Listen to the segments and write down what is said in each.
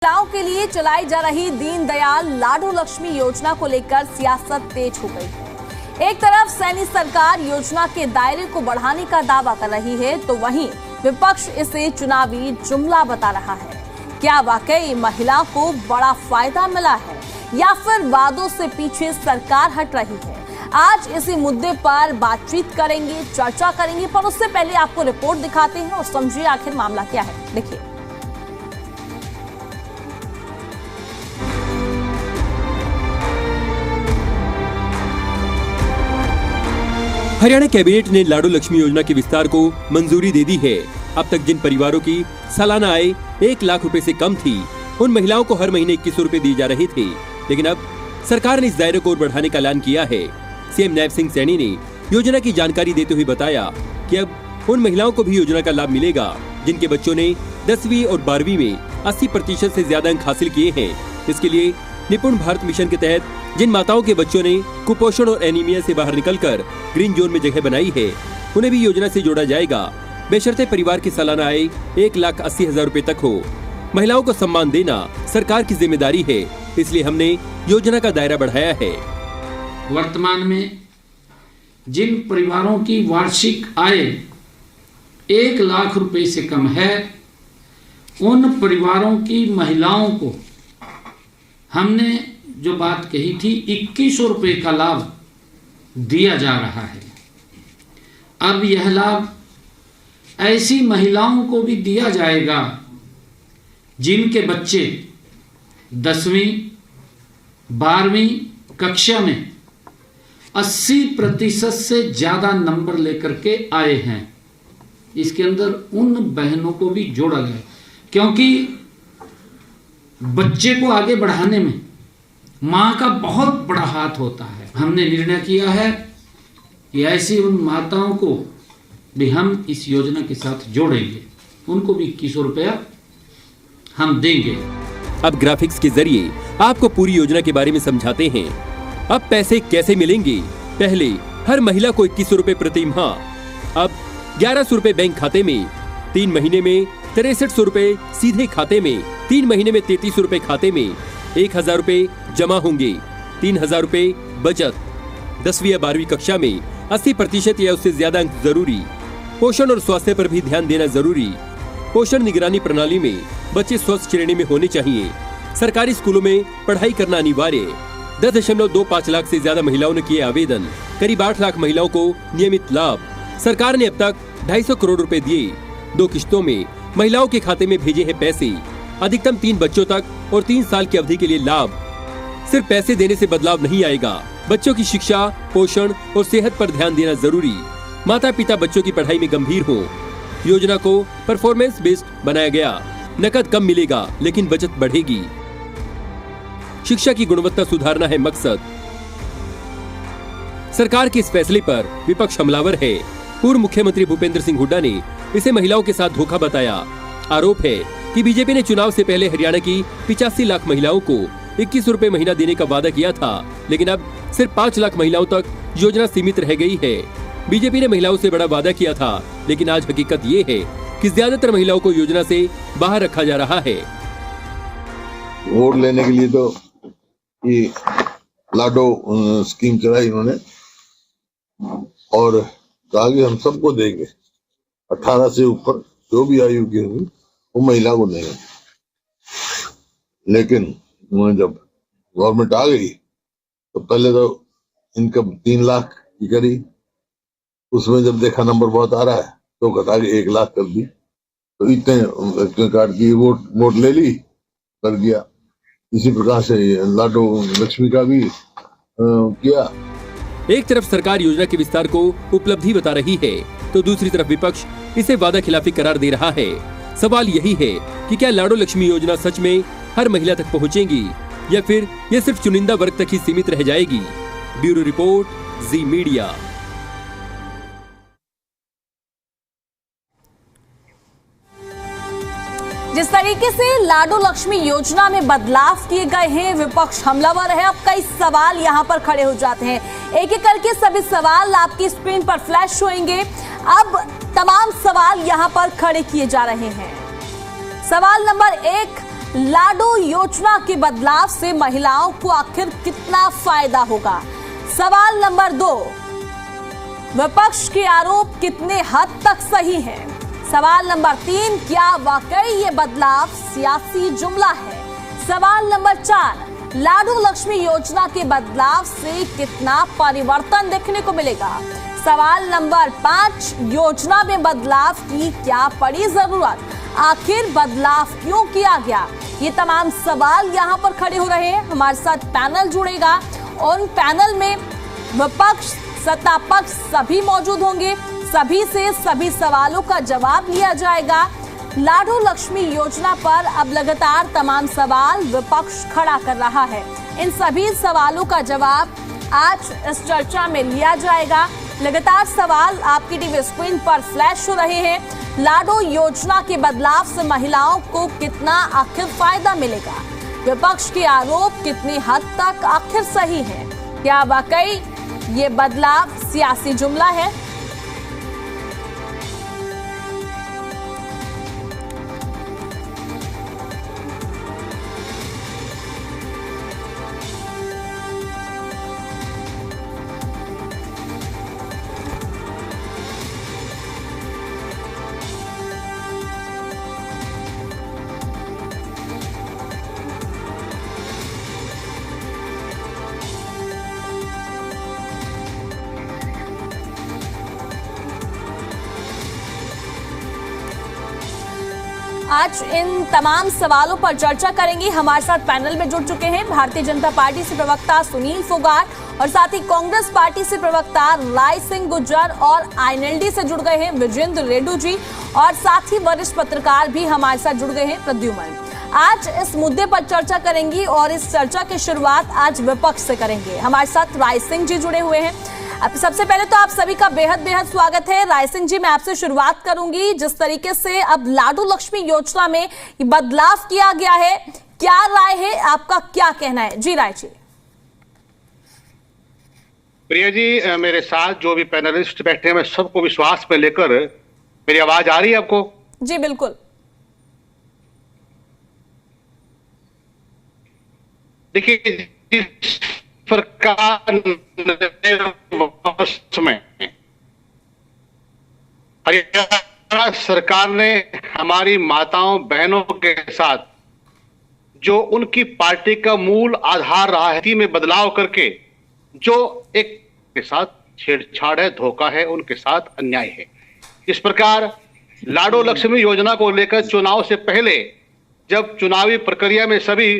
महिलाओं के लिए चलाई जा रही दीनदयाल लाडो लक्ष्मी योजना को लेकर सियासत तेज हो गई है। एक तरफ सैनी सरकार योजना के दायरे को बढ़ाने का दावा कर रही है, तो वहीं विपक्ष इसे चुनावी जुमला बता रहा है। क्या वाकई महिलाओं को बड़ा फायदा मिला है या फिर वादों से पीछे सरकार हट रही है? आज इसी मुद्दे पर बातचीत करेंगे, चर्चा करेंगे, पर उससे पहले आपको रिपोर्ट दिखाते हैं और समझिए आखिर मामला क्या है। देखिए, हरियाणा कैबिनेट ने लाडो लक्ष्मी योजना के विस्तार को मंजूरी दे दी है। अब तक जिन परिवारों की सालाना आय 1 लाख रुपए से कम थी, उन महिलाओं को हर महीने 2100 रुपए दिए जा रहे थे, लेकिन अब सरकार ने इस दायरे को और बढ़ाने का ऐलान किया है। सीएम नैब सिंह सैनी ने योजना की जानकारी देते हुए बताया कि अब उन महिलाओं को भी योजना का लाभ मिलेगा जिनके बच्चों ने 10वीं और 12वीं में 80% से ज्यादा अंक हासिल किए हैं। इसके लिए निपुण भारत मिशन के तहत जिन माताओं के बच्चों ने कुपोषण और एनीमिया से बाहर निकलकर ग्रीन जोन में जगह बनाई है, उन्हें भी योजना से जोड़ा जाएगा, बेशर्ते परिवार की सालाना आय 1,80,000 रुपए तक हो। महिलाओं को सम्मान देना सरकार की जिम्मेदारी है, इसलिए हमने योजना का दायरा बढ़ाया है। वर्तमान में जिन परिवारों की वार्षिक आय 1 लाख रुपए से कम है, उन परिवारों की महिलाओं को हमने जो बात कही थी 2100 रुपए का लाभ दिया जा रहा है। अब यह लाभ ऐसी महिलाओं को भी दिया जाएगा जिनके बच्चे 10वीं 12वीं कक्षा में 80% से ज्यादा नंबर लेकर के आए हैं। इसके अंदर उन बहनों को भी जोड़ा गया, क्योंकि बच्चे को आगे बढ़ाने में मां का बहुत बड़ा हाथ होता है। हमने निर्णय किया है कि ऐसी उन माताओं को भी हम इस योजना के साथ जोड़ेंगे, उनको भी 2100 रुपया हम देंगे। अब ग्राफिक्स के जरिए आपको पूरी योजना के बारे में समझाते हैं। अब पैसे कैसे मिलेंगे? पहले हर महिला को 2100 रुपए प्रति माह, अब 1100 रुपए बैंक खाते में, 3 महीने में 6300 रुपए सीधे खाते में, 3 महीने में 3300 रुपए खाते में, 1000 रुपए जमा होंगे, 3000 रुपए बचत। 10वीं या 12वीं कक्षा में 80% या उससे ज्यादा अंक जरूरी। पोषण और स्वास्थ्य पर भी ध्यान देना जरूरी। पोषण निगरानी प्रणाली में बच्चे स्वस्थ श्रेणी में होने चाहिए। सरकारी स्कूलों में पढ़ाई करना अनिवार्य। 10.25 लाख से ज्यादा महिलाओं ने किए आवेदन। करीब 8 लाख महिलाओं को नियमित लाभ। सरकार ने अब तक 250 करोड़ रुपए दिए। 2 किश्तों में महिलाओं के खाते में भेजे हैं पैसे। अधिकतम 3 बच्चों तक और 3 साल की अवधि के लिए लाभ। सिर्फ पैसे देने से बदलाव नहीं आएगा। बच्चों की शिक्षा, पोषण और सेहत पर ध्यान देना जरूरी। माता पिता बच्चों की पढ़ाई में गंभीर हो। योजना को परफॉर्मेंस बेस्ड बनाया गया। नकद कम मिलेगा लेकिन बचत बढ़ेगी। शिक्षा की गुणवत्ता सुधारना है मकसद। सरकार के इस फैसले पर विपक्ष हमलावर है। पूर्व मुख्यमंत्री भूपेंद्र सिंह हुड्डा ने इसे महिलाओं के साथ धोखा बताया। आरोप है कि बीजेपी ने चुनाव से पहले हरियाणा की 85 लाख महिलाओं को 2100 रुपए महीना देने का वादा किया था, लेकिन अब सिर्फ 5 लाख महिलाओं तक योजना सीमित रह गई है। बीजेपी ने महिलाओं से बड़ा वादा किया था, लेकिन आज हकीकत ये है कि ज्यादातर महिलाओं को योजना से बाहर रखा जा रहा है। वोट लेने के लिए तो ये लाडो स्कीम चलाई इन्होंने और कहा कि हम सबको देंगे। 18 से ऊपर जो भी आयु की होगी वो महिला को देंगे। लेकिन जब गवर्नमेंट आ गई तो पहले तो इनकम 3 लाख की करी, उसमें जब देखा नंबर बहुत आ रहा है तो घटा के 1 लाख कर दी। तो इतने काट की वोट ले ली, कर दिया। इसी प्रकार से लाडो लक्ष्मी का भी किया। एक तरफ सरकार योजना के विस्तार को उपलब्धि बता रही है, तो दूसरी तरफ विपक्ष इसे वादा खिलाफी करार दे रहा है। सवाल यही है कि क्या लाडो लक्ष्मी योजना सच में हर महिला तक पहुंचेगी या फिर ये सिर्फ चुनिंदा वर्ग तक ही सीमित रह जाएगी? ब्यूरो रिपोर्ट, जी मीडिया। जिस तरीके से लाडो लक्ष्मी योजना में बदलाव किए गए हैं, विपक्ष हमलावर है। अब कई सवाल यहां पर खड़े हो जाते हैं। एक एक करके सभी सवाल आपकी स्क्रीन पर फ्लैश होंगे। अब तमाम सवाल यहां पर खड़े किए जा रहे हैं। सवाल नंबर 1, लाडू योजना के बदलाव से महिलाओं को आखिर कितना फायदा होगा? सवाल नंबर 2, विपक्ष के आरोप कितने हद तक सही हैं? सवाल नंबर 3, क्या वाकई ये बदलाव सियासी जुमला है? सवाल नंबर 4, लाडू लक्ष्मी योजना के बदलाव से कितना परिवर्तन देखने को मिलेगा? सवाल नंबर 5, योजना में बदलाव की क्या पड़ी जरूरत? आखिर बदलाव क्यों किया गया? ये तमाम सवाल यहाँ पर खड़े हो रहे हैं। हमारे साथ पैनल जुड़ेगा, उन पैनल में विपक्ष, सत्ता पक्ष सभी मौजूद होंगे। सभी से सभी सवालों का जवाब लिया जाएगा। लाडू लक्ष्मी योजना पर अब लगातार तमाम सवाल विपक्ष खड़ा कर रहा है। इन सभी सवालों का जवाब आज इस चर्चा में लिया जाएगा। लगातार सवाल आपकी टीवी स्क्रीन पर फ्लैश हो रहे हैं। लाडू योजना के बदलाव से महिलाओं को कितना आखिर फायदा मिलेगा? विपक्ष के आरोप कितनी हद तक आखिर सही है? क्या वाकई ये बदलाव सियासी जुमला है? आज इन तमाम सवालों पर चर्चा करेंगे। हमारे साथ पैनल में जुड़ चुके हैं भारतीय जनता पार्टी से प्रवक्ता सुनील फोगाट और साथ ही कांग्रेस पार्टी से प्रवक्ता राय सिंह गुज्जर और आईएनएलडी से जुड़ गए हैं विजेंद्र रेड्डी जी और साथ ही वरिष्ठ पत्रकार भी हमारे साथ जुड़ गए हैं प्रद्युमन। आज इस मुद्दे पर चर्चा करेंगी और इस चर्चा की शुरुआत आज विपक्ष से करेंगे। हमारे साथ राय सिंह जी जुड़े हुए हैं। अब सबसे पहले तो आप सभी का बेहद स्वागत है। राय सिंह जी, मैं आपसे शुरुआत करूंगी। जिस तरीके से अब लाडू लक्ष्मी योजना में बदलाव किया गया है, क्या राय है आपका, क्या कहना है? जी राय जी। प्रिया जी, मेरे साथ जो भी पैनलिस्ट बैठे हैं, मैं सबको विश्वास में लेकर, मेरी आवाज आ रही है आपको? जी बिल्कुल। देखिए, जिस प्रकार में हरियाणा सरकार ने हमारी माताओं बहनों के साथ जो उनकी पार्टी का मूल आधार रहा है में बदलाव करके जो एक के साथ छेड़छाड़ है, धोखा है, उनके साथ अन्याय है। इस प्रकार लाडू लक्ष्मी योजना को लेकर चुनाव से पहले जब चुनावी प्रक्रिया में सभी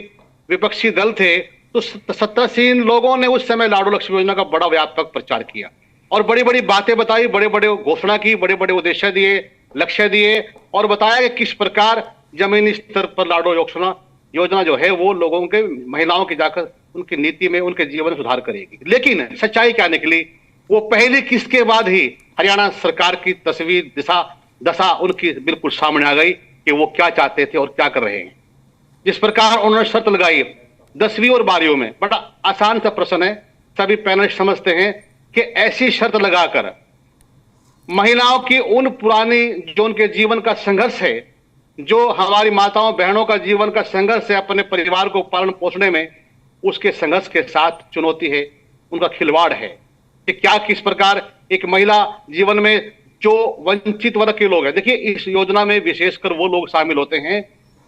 विपक्षी दल थे तो सत्तासीन लोगों ने उस समय लाडू लक्ष्मी योजना का बड़ा व्यापक प्रचार किया और बड़ी बड़ी बातें बताई, बड़े बड़े घोषणा की, बड़े बड़े उद्देश्य दिए, लक्ष्य दिए और बताया कि किस प्रकार जमीनी स्तर पर लाडू योजना जो है वो लोगों के, महिलाओं की जाकर उनकी नीति में, उनके जीवन में सुधार करेगी। लेकिन सच्चाई क्या निकली? वो पहली किस्त के बाद ही हरियाणा सरकार की तस्वीर, दशा उनकी बिल्कुल सामने आ गई कि वो क्या चाहते थे और क्या कर रहे हैं। जिस प्रकार उन्होंने शर्त लगाई 10वीं और 12वीं में, बड़ा आसान सा प्रश्न है, सभी पैनलिस्ट समझते हैं कि ऐसी शर्त लगाकर महिलाओं की उन पुरानी जो उनके जीवन का संघर्ष है, जो हमारी माताओं बहनों का जीवन का संघर्ष है अपने परिवार को पालन पोषण में, उसके संघर्ष के साथ चुनौती है, उनका खिलवाड़ है कि क्या किस प्रकार एक महिला जीवन में जो वंचित वर्ग के लोग हैं। देखिए, इस योजना में विशेषकर वो लोग शामिल होते हैं,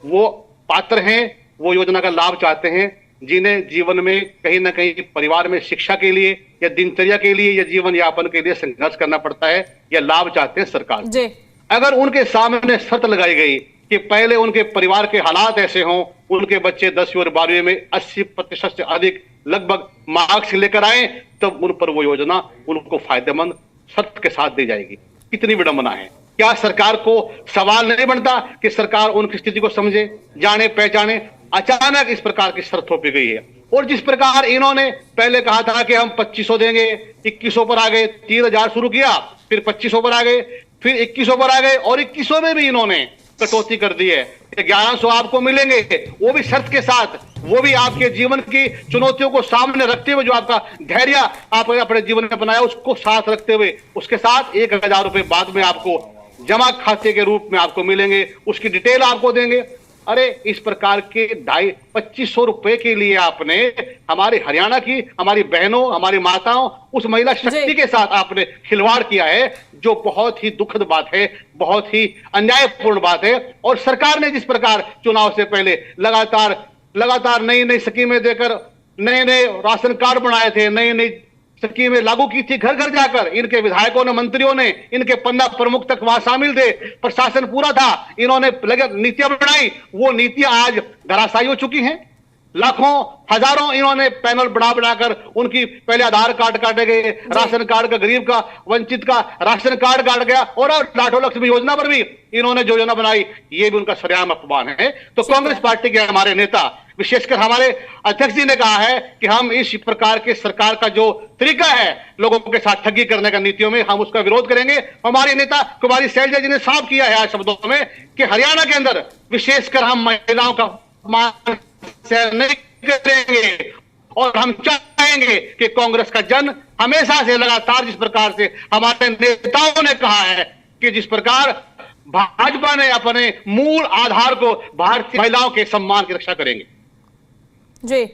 वो पात्र हैं, वो योजना का लाभ चाहते हैं, जिन्हें जीवन में कहीं ना कहीं परिवार में शिक्षा के लिए या दिनचर्या के लिए या जीवन यापन के लिए संघर्ष करना पड़ता है या लाभ चाहते हैं सरकार जी। अगर उनके सामने शर्त लगाई गई कि पहले उनके परिवार के हालात ऐसे हों, उनके बच्चे 10वीं और 12वीं में 80% से अधिक लगभग मार्क्स लेकर आए, तब उन पर वो योजना उनको फायदेमंद शर्त के साथ दी जाएगी। कितनी विडंबना है। क्या सरकार को सवाल नहीं बनता कि सरकार उनकी स्थिति को समझे, जाने पहचाने? अचानक इस प्रकार की शर्त थोपी गई है। और जिस प्रकार इन्होंने पहले कहा था कि हम 2500 देंगे, 2100 पर आ गए, 3000 शुरू किया, फिर 2500 पर आ गए, फिर 2100 पर आ गए और 2100 में भी इन्होंने कटौती कर दी है। 1100 आपको मिलेंगे, वो भी शर्त के साथ, वो भी आपके जीवन की चुनौतियों को सामने रखते हुए, जो आपका धैर्य आपने अपने जीवन में बनाया उसको साथ रखते हुए, उसके साथ 1000 रुपए बाद में आपको जमा खाते के रूप में आपको मिलेंगे, उसकी डिटेल आपको देंगे। अरे इस प्रकार के 2500 रुपए के लिए आपने हमारे हरियाणा की हमारी बहनों, हमारी माताओं, उस महिला शक्ति के साथ आपने खिलवाड़ किया है, जो बहुत ही दुखद बात है, बहुत ही अन्यायपूर्ण बात है। और सरकार ने जिस प्रकार चुनाव से पहले लगातार नई नई स्कीमें देकर नए नए राशन कार्ड बनाए थे, नई नई स्कीमें लागू की थी, घर घर जाकर इनके विधायकों ने, मंत्रियों ने, इनके 15 प्रमुख तक वहां शामिल थे, प्रशासन पूरा था, इन्होंने नीतियां बनाई, वो नीतियां आज धराशायी हो चुकी हैं। लाखों हजारों इन्होंने पैनल बनाकर उनकी पहले आधार कार्ड काटे गए, राशन कार्ड का, गरीब का, वंचित का राशन कार्ड काट गया, और लाडो लक्ष्मी योजना पर भी इन्होंने जो योजना बनाई, ये भी उनका सरेआम अपमान है। तो कांग्रेस पार्टी के हमारे नेता, विशेषकर हमारे अध्यक्ष जी ने कहा है कि हम इस प्रकार के सरकार का जो तरीका है लोगों के साथ ठगी करने का नीतियों में, हम उसका विरोध करेंगे। हमारी नेता कुमारी शैलजा जी ने साफ किया है आज शब्दों में कि हरियाणा के अंदर विशेषकर हम महिलाओं का अपमान नहीं करेंगे, और हम चाहेंगे कि कांग्रेस का जन हमेशा से लगातार जिस प्रकार से हमारे नेताओं ने कहा है कि जिस प्रकार भाजपा ने अपने मूल आधार को, भारतीय महिलाओं के सम्मान की रक्षा करेंगे। जी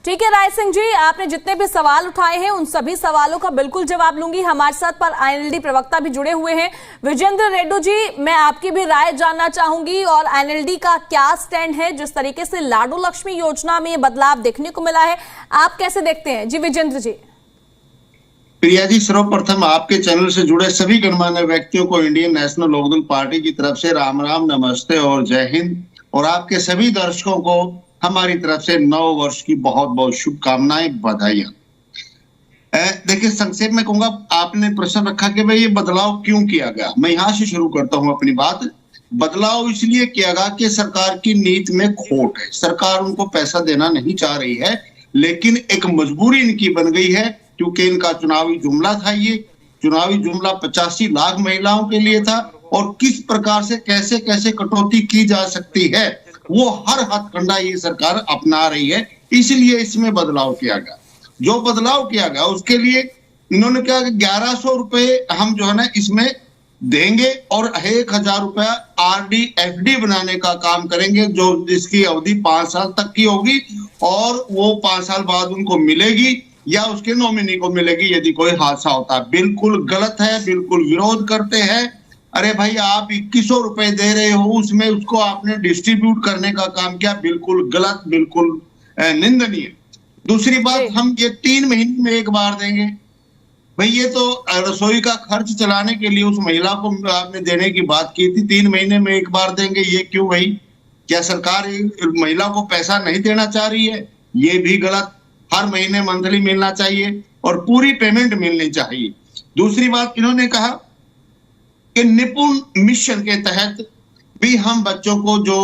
ठीक है राय सिंह जी, आपने जितने भी सवाल उठाए हैं उन सभी सवालों का बिल्कुल जवाब लूंगी। हमारे साथ पर आईएनएलडी प्रवक्ता भी जुड़े हुए हैं। विजेंद्र रेड्डी जी, मैं आपकी भी राय जानना चाहूंगी, और आईएनएलडी का क्या स्टैंड है जिस तरीके से लाडो लक्ष्मी योजना में बदलाव देखने को मिला है, आप कैसे देखते हैं? जी विजेंद्र जी। प्रिया जी, सर्वप्रथम आपके चैनल से जुड़े सभी गणमान्य व्यक्तियों को इंडियन नेशनल लोकदल पार्टी की तरफ से राम राम, नमस्ते और जय हिंद, और आपके सभी दर्शकों को हमारी तरफ से नव वर्ष की बहुत बहुत शुभकामनाएं, बधाइयां। देखिए, संक्षेप में कहूंगा, आपने प्रश्न रखा कि भाई ये बदलाव क्यों किया गया। मैं यहां से शुरू करता हूं अपनी बात। बदलाव इसलिए किया गया कि सरकार की नीति में खोट है। सरकार उनको पैसा देना नहीं चाह रही है, लेकिन एक मजबूरी इनकी बन गई है, क्योंकि इनका चुनावी जुमला था। ये चुनावी जुमला 85 लाख महिलाओं के लिए था, और किस प्रकार से कैसे कैसे कटौती की जा सकती है वो हर हथकंडा ये सरकार अपना रही है, इसलिए इसमें बदलाव किया गया। जो बदलाव किया गया उसके लिए इन्होंने कहा कि 1100 रुपए हम जो है ना इसमें देंगे, और 1000 रुपया आरडी एफडी बनाने का काम करेंगे, जो जिसकी अवधि 5 साल तक की होगी, और वो 5 साल बाद उनको मिलेगी या उसके नॉमिनी को मिलेगी यदि कोई हादसा होता है। बिल्कुल गलत है, बिल्कुल विरोध करते हैं। अरे भाई, आप 2100 रुपए दे रहे हो, उसमें उसको आपने डिस्ट्रीब्यूट करने का काम किया, बिल्कुल गलत, बिल्कुल निंदनीय। दूसरी बात, हम ये 3 महीने में एक बार देंगे। भाई, ये तो रसोई का खर्च चलाने के लिए उस महिला को आपने देने की बात की थी, 3 महीने में एक बार देंगे, ये क्यों भाई? क्या सरकार महिला को पैसा नहीं देना चाह रही है? ये भी गलत। हर महीने मंथली मिलना चाहिए और पूरी पेमेंट मिलनी चाहिए। दूसरी बात, इन्होंने कहा कि निपुण मिशन के तहत भी हम बच्चों को जो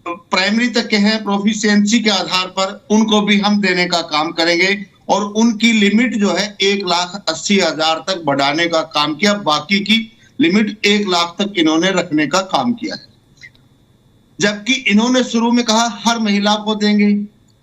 प्राइमरी तक के हैं प्रोफिशिएंसी के आधार पर, उनको भी हम देने का काम करेंगे, और उनकी लिमिट जो है 1,80,000 तक बढ़ाने का काम किया। बाकी की लिमिट 1 लाख तक इन्होंने रखने का काम किया है। जबकि इन्होंने शुरू में कहा हर महिला को देंगे,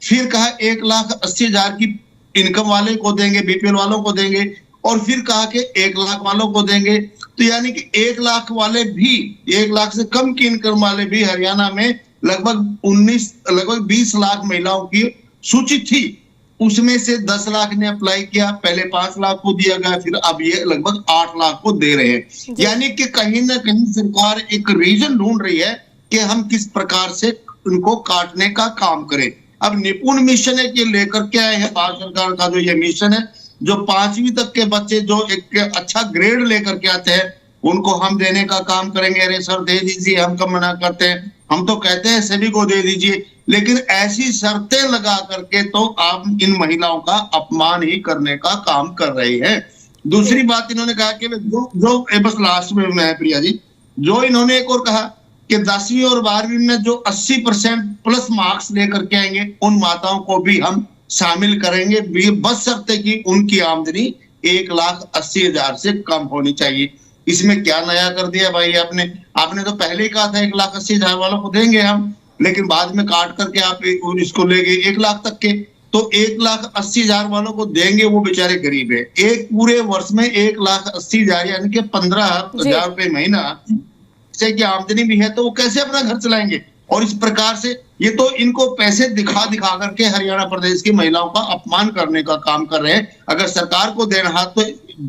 फिर कहा 1,80,000 की इनकम वाले को देंगे, बीपीएल वालों को देंगे, और फिर कहा कि 1 लाख वालों को देंगे। तो यानी कि 1 लाख वाले भी, 1 लाख से कम की इनकम वाले भी हरियाणा में लगभग 20 लाख महिलाओं की सूची थी। उसमें से 10 लाख ने अप्लाई किया, पहले 5 लाख को दिया गया, फिर अब ये लगभग 8 लाख को दे रहे हैं। यानी कि कहीं ना कहीं सरकार एक रीजन ढूंढ रही है कि हम किस प्रकार से उनको काटने का काम करें। अब निपुण मिशन है कि लेकर के आए हैं भारत सरकार का जो ये मिशन है, जो 5वीं तक के बच्चे जो एक अच्छा ग्रेड लेकर के आते हैं उनको हम देने का काम करेंगे। अरे सर दे दीजिए, हम कब मना करते हैं, हम तो कहते हैं सभी को दे दीजिए, लेकिन ऐसी शर्तें लगा करके तो आप इन महिलाओं का अपमान ही करने का काम कर रहे हैं। दूसरी बात इन्होंने कहा कि जो बस लास्ट में मैं प्रिया जी, जो इन्होंने एक और कहा कि 10वीं और 12वीं में जो 80% प्लस मार्क्स लेकर के आएंगे उन माताओं को भी हम शामिल करेंगे, बशर्ते कि उनकी आमदनी 1,80,000 से कम होनी चाहिए। इसमें क्या नया कर दिया भाई आपने तो पहले ही कहा था 1,80,000 वालों को देंगे हम, लेकिन बाद में काट करके आप इसको ले गए 1 लाख तक के। तो 1,80,000 वालों को देंगे, वो बेचारे गरीब है। एक पूरे वर्ष में 1,80,000 यानी कि 15,000 रुपए महीना पैसे की आमदनी भी है तो वो कैसे अपना घर चलाएंगे? और इस प्रकार से ये तो इनको पैसे दिखा दिखा करके हरियाणा प्रदेश की महिलाओं का अपमान करने का काम कर रहे हैं। अगर सरकार को देना है तो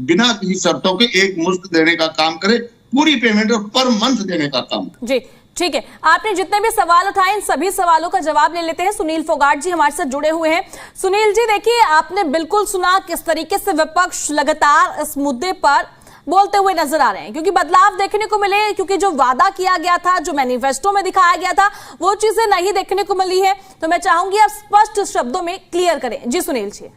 बिना किसी शर्तों के एक मुश्त देने का काम करे, पूरी पेमेंट और पर मंथ देने का काम। जी ठीक है, आपने जितने भी सवाल उठाए इन सभी सवालों का जवाब ले लेते हैं। सुनील फोगाट जी हमारे साथ जुड़े हुए हैं। सुनील जी देखिए, आपने बिल्कुल सुना किस तरीके से विपक्ष लगातार इस मुद्दे पर बोलते हुए नजर आ रहे हैं, क्योंकि बदलाव देखने को मिले, क्योंकि जो वादा किया गया था, जो मैनिफेस्टो में दिखाया गया था, वो चीजें नहीं देखने को मिली है। तो मैं चाहूंगी आप स्पष्ट शब्दों में क्लियर करें। जी सुनील जी।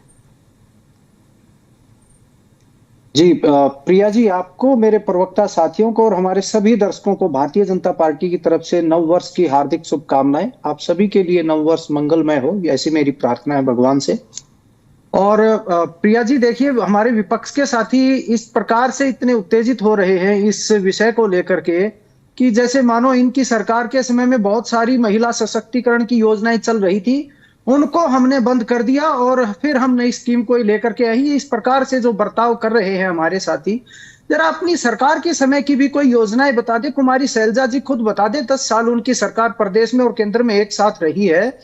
जी प्रिया जी, आपको, मेरे प्रवक्ता साथियों को और हमारे सभी दर्शकों को भारतीय जनता पार्टी की तरफ से नव वर्ष की हार्दिक शुभकामनाएं। आप सभी के लिए नव वर्ष मंगलमय हो, ऐसी मेरी प्रार्थना है भगवान से। और प्रिया जी देखिए, हमारे विपक्ष के साथी इस प्रकार से इतने उत्तेजित हो रहे हैं इस विषय को लेकर के कि जैसे मानो इनकी सरकार के समय में बहुत सारी महिला सशक्तिकरण की योजनाएं चल रही थी, उनको हमने बंद कर दिया और फिर हम नई स्कीम को लेकर के आई। इस प्रकार से जो बर्ताव कर रहे हैं हमारे साथी, जरा अपनी सरकार के समय की भी कोई योजनाएं बता दे। कुमारी शैलजा जी खुद बता दे, 10 साल उनकी सरकार प्रदेश में और केंद्र में एक साथ रही है,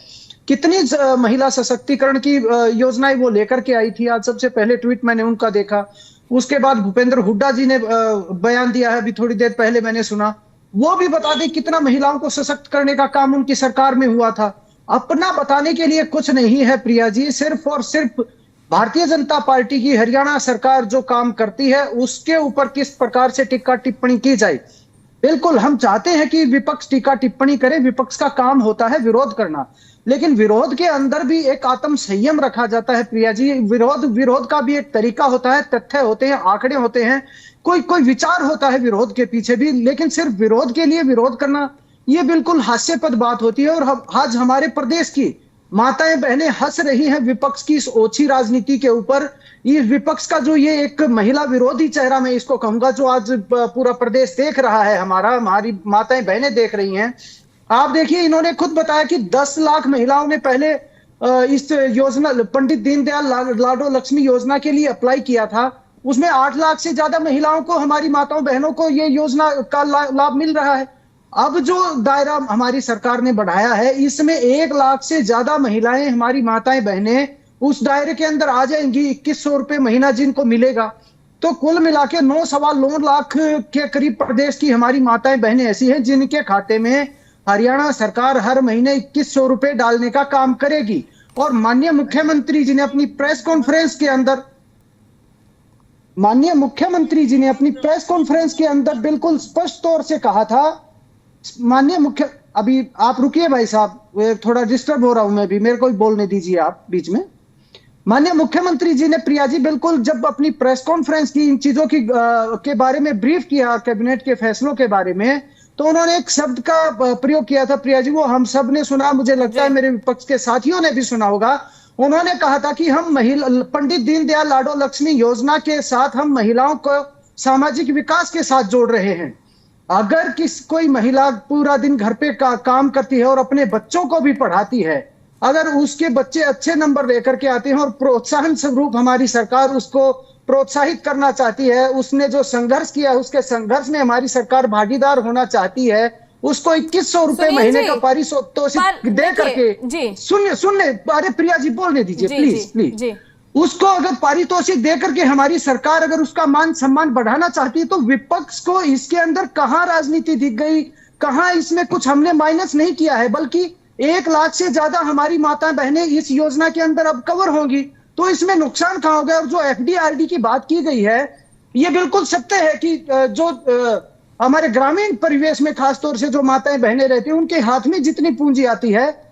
कितनी महिला सशक्तिकरण की योजनाएं वो लेकर के आई थी। आज सबसे पहले ट्वीट मैंने उनका देखा, उसके बाद भूपेंद्र हुड्डा जी ने बयान दिया है, अभी थोड़ी देर पहले मैंने सुना। वो भी बता दे कितना महिलाओं को सशक्त करने का काम उनकी सरकार में हुआ था। अपना बताने के लिए कुछ नहीं है प्रिया जी, सिर्फ और सिर्फ भारतीय जनता पार्टी की हरियाणा सरकार जो काम करती है उसके ऊपर किस प्रकार से टीका टिप्पणी की जाए। बिल्कुल हम चाहते हैं कि विपक्ष टीका टिप्पणी करे, विपक्ष का काम होता है विरोध करना, लेकिन विरोध के अंदर भी एक आत्म संयम रखा जाता है प्रिया जी। विरोध का भी एक तरीका होता है, तथ्य होते हैं, आंकड़े होते हैं, कोई विचार होता है विरोध के पीछे भी। लेकिन सिर्फ विरोध के लिए विरोध करना ये बिल्कुल हास्यास्पद बात होती है। और आज हमारे प्रदेश की माताएं बहनें हंस रही हैं विपक्ष की इस ओछी राजनीति के ऊपर। ये विपक्ष का जो ये एक महिला विरोधी चेहरा मैं इसको कहूंगा, जो आज पूरा प्रदेश देख रहा है, हमारी माताएं बहनें देख रही हैं। आप देखिए, इन्होंने खुद बताया कि 10 लाख महिलाओं ने पहले इस योजना पंडित दीनदयाल लाडो लक्ष्मी योजना के लिए अप्लाई किया था। उसमें 8 लाख से ज्यादा महिलाओं को, हमारी माताओं बहनों को ये योजना का लाभ मिल रहा है। अब जो दायरा हमारी सरकार ने बढ़ाया है, इसमें 1 लाख से ज्यादा महिलाएं, हमारी माताएं बहनें उस दायरे के अंदर आ जाएंगी। 2100 रुपए महीना जिनको मिलेगा, तो कुल मिला के 9.9 लाख के करीब प्रदेश की हमारी माताएं बहनें ऐसी हैं जिनके खाते में हरियाणा सरकार हर महीने 2100 रुपए डालने का काम करेगी। और माननीय मुख्यमंत्री जी ने अपनी प्रेस कॉन्फ्रेंस के अंदर बिल्कुल स्पष्ट तौर से कहा था। अभी आप रुकिए भाई साहब, थोड़ा डिस्टर्ब हो रहा हूं मैं भी, मेरे को भी बोलने दीजिए आप बीच में। माननीय मुख्यमंत्री जी ने प्रिया जी बिल्कुल जब अपनी प्रेस कॉन्फ्रेंस की इन चीजों की के बारे में ब्रीफ किया, कैबिनेट के फैसलों के बारे में, तो उन्होंने एक शब्द का प्रयोग किया था प्रिया जी, वो हम सब ने सुना, मुझे लगता है मेरे विपक्ष के साथियों ने भी सुना होगा। उन्होंने कहा था कि हम पंडित दीनदयाल लाडो लक्ष्मी योजना के साथ हम महिलाओं को सामाजिक विकास के साथ जोड़ रहे हैं। अगर कोई महिला पूरा दिन घर पे काम करती है और अपने बच्चों को भी पढ़ाती है, अगर उसके बच्चे अच्छे नंबर लेकर के आते हैं और प्रोत्साहन स्वरूप हमारी सरकार उसको प्रोत्साहित करना चाहती है, उसने जो संघर्ष किया उसके संघर्ष में हमारी सरकार भागीदार होना चाहती है, उसको 2100 रुपए महीने का पारितोषिक दे करके, सुनिए, अरे प्रिया जी बोलने दीजिए प्लीज। उसको अगर पारितोषिक देकर के हमारी सरकार अगर उसका मान सम्मान बढ़ाना चाहती है, तो विपक्ष को इसके अंदर कहां राजनीति दिख गई, कहां इसमें कुछ हमने माइनस नहीं किया है, बल्कि 1 लाख से ज्यादा हमारी माताएं बहनें इस योजना के अंदर अब कवर होंगी, तो इसमें नुकसान कहां हो गया। और जो FDRD की बात की गई है, ये बिल्कुल सत्य है कि जो हमारे ग्रामीण परिवेश में खासतौर से जो माताएं बहनें रहती हैं, उनके हाथ में जितनी पूंजी आती है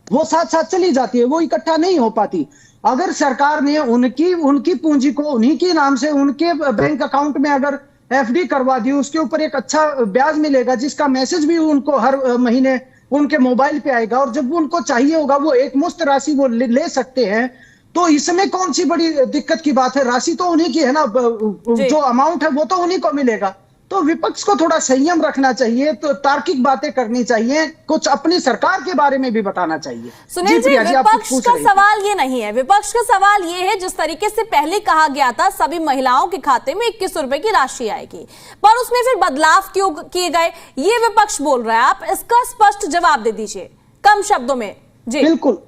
वो साथ साथ चली जाती है, वो इकट्ठा नहीं हो पाती। अगर सरकार ने उनकी पूंजी को उन्हीं के नाम से उनके बैंक अकाउंट में अगर FD करवा दी, उसके ऊपर एक अच्छा ब्याज मिलेगा, जिसका मैसेज भी उनको हर महीने उनके मोबाइल पे आएगा, और जब उनको चाहिए होगा वो एक मुश्त राशि वो ले सकते हैं, तो इसमें कौन सी बड़ी दिक्कत की बात है। राशि तो उन्हीं की है ना, जो अमाउंट है वो तो उन्हीं को मिलेगा। तो विपक्ष को थोड़ा संयम रखना चाहिए, तो तार्किक बातें करनी चाहिए, कुछ अपनी सरकार के बारे में भी बताना चाहिए। सुनील जी, विपक्ष का सवाल ये नहीं है, विपक्ष का सवाल ये है जिस तरीके से पहले कहा गया था सभी महिलाओं के खाते में 21 रुपए की राशि आएगी, पर उसमें फिर बदलाव क्यों किए गए, ये विपक्ष बोल रहा है। आप इसका स्पष्ट जवाब दे दीजिए कम शब्दों में। जी बिल्कुल,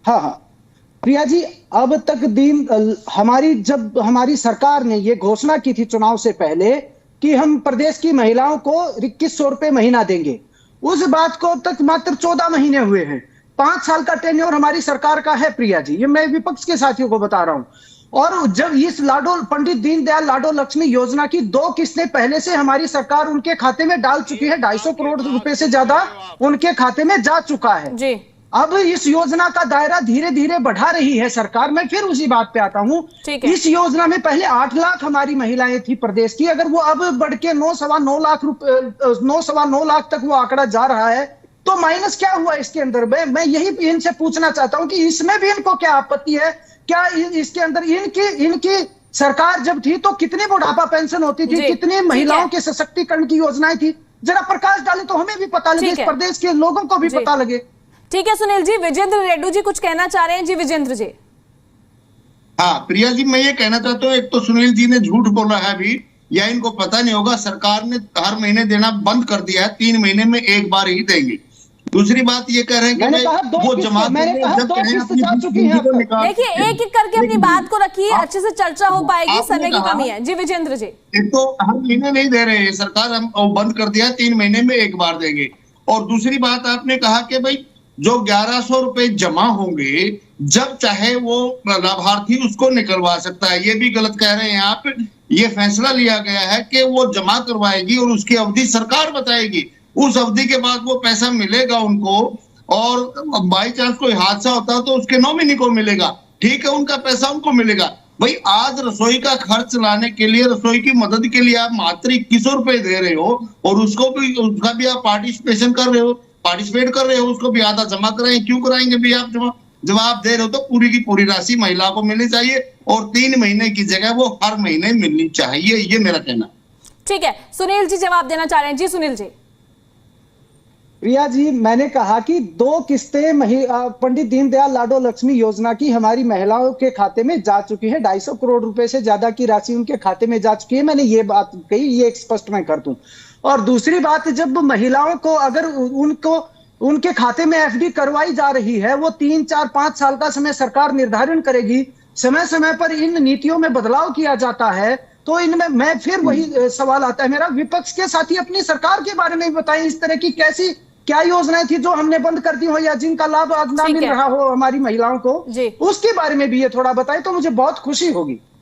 हाँ प्रिया जी, अब तक जब हमारी सरकार ने ये घोषणा की थी चुनाव से पहले कि हम प्रदेश की महिलाओं को 2100 रुपए महीना देंगे, उस बात को अब तक मात्र 14 महीने हुए हैं। 5 साल का टेन्योर हमारी सरकार का है प्रिया जी, ये मैं विपक्ष के साथियों को बता रहा हूं। और जब इस पंडित दीनदयाल लाडो लक्ष्मी योजना की 2 किस्तें पहले से हमारी सरकार उनके खाते में डाल चुकी है, 250 करोड़ रुपए से ज्यादा उनके खाते में जा चुका है जी। अब इस योजना का दायरा धीरे धीरे बढ़ा रही है सरकार। मैं फिर उसी बात पे आता हूँ, इस योजना में पहले 8 लाख हमारी महिलाएं थी प्रदेश की, अगर वो अब बढ़ के 9-9 लाख 9-9 लाख तक वो आंकड़ा जा रहा है, तो माइनस क्या हुआ इसके अंदर? मैं यही इनसे पूछना चाहता हूं कि इसमें भी इनको क्या आपत्ति है? क्या इसके अंदर इनकी सरकार जब थी तो कितनी बुढ़ापा पेंशन होती थी, कितनी महिलाओं के सशक्तिकरण की योजनाएं थी? जरा प्रकाश डाले तो हमें भी पता लगे, इस प्रदेश के लोगों को भी पता लगे। ठीक है सुनील जी, विजेंद्र रेड्डी जी कुछ कहना चाह रहे हैं। जी विजेंद्र जी। हाँ प्रिया जी, मैं ये कहना चाहता हूँ, एक तो सुनील जी ने झूठ बोला है अभी, या इनको पता नहीं होगा, सरकार ने हर महीने देना बंद कर दिया है, 3 महीने में एक बार ही देंगे। दूसरी बात ये कह रहे हैं कि वो जमा देखिए एक एक करके अपनी बात को रखिए, अच्छे से चर्चा हो पाएगी, समय की कमी है। जी विजेंद्र जी। एक तो हर महीने नहीं दे रहे हैं सरकार, हम बंद कर दिया, 3 महीने में एक बार देंगे। और दूसरी बात आपने कहा कि भाई जो 1100 रुपए जमा होंगे, जब चाहे वो लाभार्थी उसको निकलवा सकता है, ये भी गलत कह रहे हैं आप। ये फैसला लिया गया है कि वो जमा करवाएगी और उसकी अवधि सरकार बताएगी, उस अवधि के बाद वो पैसा मिलेगा उनको। और बाई चांस कोई हादसा होता है तो उसके नॉमिनी को मिलेगा, ठीक है, उनका पैसा उनको मिलेगा। भाई आज रसोई का खर्च लाने के लिए, रसोई की मदद के लिए आप मात्र 2100 रुपए दे रहे हो, और उसका भी आप पार्टिसिपेट कर रहे हो, उसको भी आधा जमा कराएं। क्यों कराएंगे भी आप जमा? जब आप दे रहे हो तो पूरी की पूरी राशि महिला को मिलनी चाहिए, और 3 महीने की जगह वो हर महीने मिलनी चाहिए, ये मेरा कहना। ठीक है, सुनील जी जवाब देना चाह रहे हैं। जी सुनील जी। प्रिया जी, मैंने कहा कि 2 किस्तें पंडित दीनदयाल लाडो लक्ष्मी योजना की हमारी महिलाओं के खाते में जा चुकी है, 250 करोड़ रुपए से ज्यादा की राशि उनके खाते में जा चुकी है। मैंने ये बात कही, ये स्पष्ट मैं कर दूं। और दूसरी बात, जब महिलाओं को अगर उनके खाते में एफडी करवाई जा रही है, वो 3, 4, 5 साल का समय सरकार निर्धारण करेगी, समय समय पर इन नीतियों में बदलाव किया जाता है, तो इनमें मैं फिर वही सवाल आता है मेरा, विपक्ष के साथी अपनी सरकार के बारे में बताएं, इस तरह की क्या योजनाएं थी जो हमने बंद कर दी हो या जिनका लाभ आज ना मिल रहा हो हमारी महिलाओं को, उसके बारे में भी ये थोड़ा बताएं तो मुझे बहुत खुशी होगी।